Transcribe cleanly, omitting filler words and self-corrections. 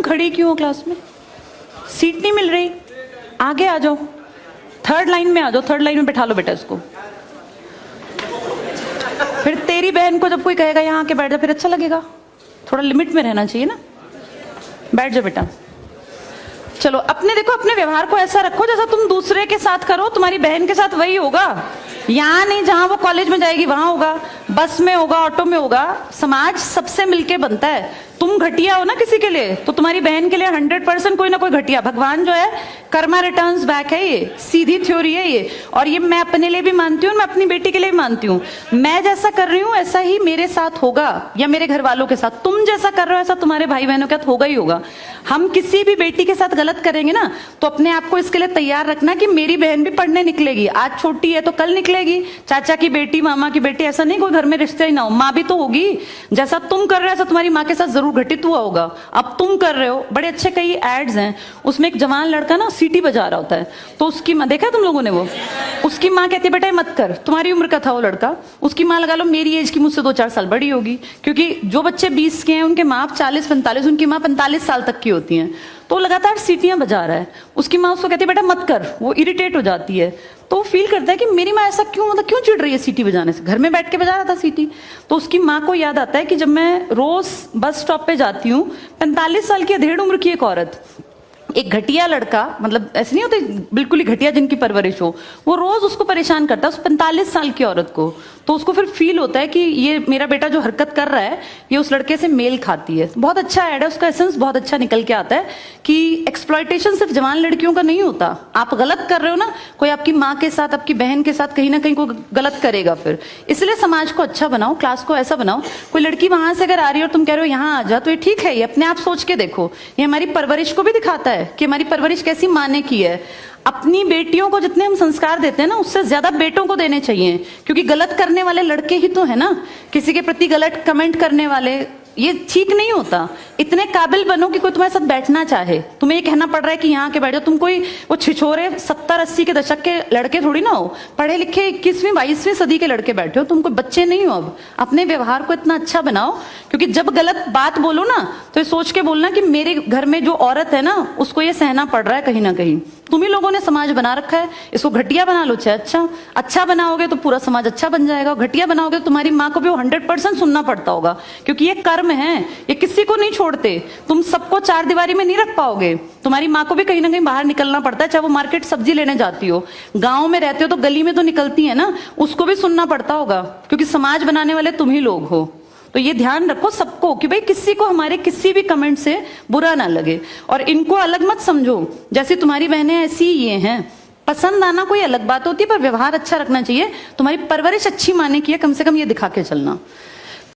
खड़ी क्यों हो क्लास में? सीट नहीं मिल रही, आगे आ जाओ, थर्ड लाइन में आ जाओ, थर्ड लाइन में बैठा लो बेटा इसको। फिर तेरी बहन को जब कोई कहेगा यहाँ आके बैठ जा, फिर अच्छा लगेगा? थोड़ा लिमिट में रहना चाहिए ना। बैठ जाओ बेटा। चलो अपने देखो, अपने व्यवहार को ऐसा रखो जैसा तुम दूसरे के साथ करो, तुम्हारी बहन के साथ वही होगा। यहाँ नहीं, जहां वो कॉलेज में जाएगी वहां होगा, बस में होगा, ऑटो में होगा। समाज सबसे मिलके बनता है। तुम घटिया हो ना किसी के लिए, तो तुम्हारी बहन के लिए 100% कोई ना कोई घटिया। भगवान जो है कर्मा रिटर्न्स बैक है, ये सीधी थ्योरी है ये। और ये मैं अपने लिए भी मानती हूँ, मैं अपनी बेटी के लिए भी मानती हूँ। मैं जैसा कर रही हूँ ऐसा ही मेरे साथ होगा, या मेरे घर वालों के साथ। तुम जैसा कर रहे हो ऐसा तुम्हारे भाई बहनों के साथ होगा ही होगा। हम किसी भी बेटी के साथ गलत करेंगे ना, तो अपने आप को इसके लिए तैयार रखना कि मेरी बहन भी पढ़ने निकलेगी। आज छोटी है तो कल निकलेगी। चाचा की बेटी, मामा की बेटी, ऐसा नहीं कोई घर में रिश्ते ही ना हो, माँ भी तो होगी। जैसा तुम कर रहे हो ऐसा तुम्हारी माँ के साथ जरूर घटित हुआ होगा। अब तुम कर रहे हो, बड़े अच्छे कई एड्स हैं, उसमें एक जवान लड़का ना सीटी बजा रहा होता है, तो उसकी माँ, देखा तुम लोगों ने वो, उसकी माँ कहती है बेटा मत कर। तुम्हारी उम्र का था वो लड़का, उसकी माँ लगा लो मेरी एज की मुझसे 2-4 साल बड़ी होगी, क्योंकि जो बच्चे 20 के हैं उनके माँ 40-45, उनकी माँ 45 साल तक की होती हैं। तो लगातार सीटियां बजा रहा है, उसकी माँ उसको कहती है बेटा मत कर, वो इरिटेट हो जाती है। तो फील करता है कि मेरी माँ ऐसा क्यों, मतलब क्यों चिढ़ रही है सीटी बजाने से, घर में बैठ के बजा रहा था सीटी। तो उसकी माँ को याद आता है कि जब मैं रोज बस स्टॉप पे जाती हूँ, 45 साल की अधेड़ उम्र की एक औरत, एक घटिया लड़का, मतलब ऐसे नहीं होते बिल्कुल ही घटिया जिनकी परवरिश हो, वो रोज उसको परेशान करता है, उस 45 साल की औरत को। तो उसको फिर फील होता है कि ये मेरा बेटा जो हरकत कर रहा है ये उस लड़के से मेल खाती है। बहुत अच्छा ऐड है, उसका एसेंस बहुत अच्छा निकल के आता है कि एक्सप्लॉयटेशन सिर्फ जवान लड़कियों का नहीं होता। आप गलत कर रहे हो ना, कोई आपकी माँ के साथ, आपकी बहन के साथ कहीं ना कहीं कोई गलत करेगा फिर। इसलिए समाज को अच्छा बनाओ, क्लास को ऐसा बनाओ, कोई लड़की वहां से अगर आ रही है और तुम कह रहे हो यहाँ आ जा, तो ये ठीक है, ये अपने आप सोच के देखो। ये हमारी परवरिश को भी दिखाता है कि हमारी परवरिश कैसी माँ ने की है। अपनी बेटियों को जितने हम संस्कार देते हैं ना, उससे ज्यादा बेटों को देने चाहिए, क्योंकि गलत करने वाले लड़के ही तो है ना, किसी के प्रति गलत कमेंट करने वाले। ये ठीक नहीं होता। इतने काबिल बनो कि कोई तुम्हारे साथ बैठना चाहे। तुम्हें ये कहना पड़ रहा है कि यहाँ के बैठो, तुम कोई वो छिछोरे 70-80 के दशक के लड़के थोड़ी ना हो, पढ़े लिखे 21वीं-22वीं सदी के लड़के बैठे हो, तुम कोई बच्चे नहीं हो। अब अपने व्यवहार को इतना अच्छा बनाओ, क्योंकि जब गलत बात बोलो ना तो ये सोच के बोलना कि मेरे घर में जो औरत है ना उसको ये सहना पड़ रहा है कहीं ना कहीं। तुम ही लोगों ने समाज बना रखा है, इसको घटिया बना लो चाहे अच्छा बनाओगे तो पूरा समाज अच्छा बन जाएगा। घटिया बनाओगे तो तुम्हारी माँ को भी वो 100% सुनना पड़ता होगा, क्योंकि ये कर्म है, ये किसी को नहीं छोड़ते। तुम सबको 4 दीवारी में नहीं रख पाओगे, तुम्हारी माँ को भी कहीं ना कहीं बाहर निकलना पड़ता है, चाहे वो मार्केट सब्जी लेने जाती हो, गाँव में रहते हो तो गली में तो निकलती है ना, उसको भी सुनना पड़ता होगा, क्योंकि समाज बनाने वाले तुम ही लोग हो। तो ये ध्यान रखो सबको कि भाई किसी को हमारे किसी भी कमेंट से बुरा ना लगे, और इनको अलग मत समझो। जैसे तुम्हारी बहनें ऐसी ये हैं, पसंद आना कोई अलग बात होती है, पर व्यवहार अच्छा रखना चाहिए। तुम्हारी परवरिश अच्छी माने की है, कम से कम ये दिखा के चलना।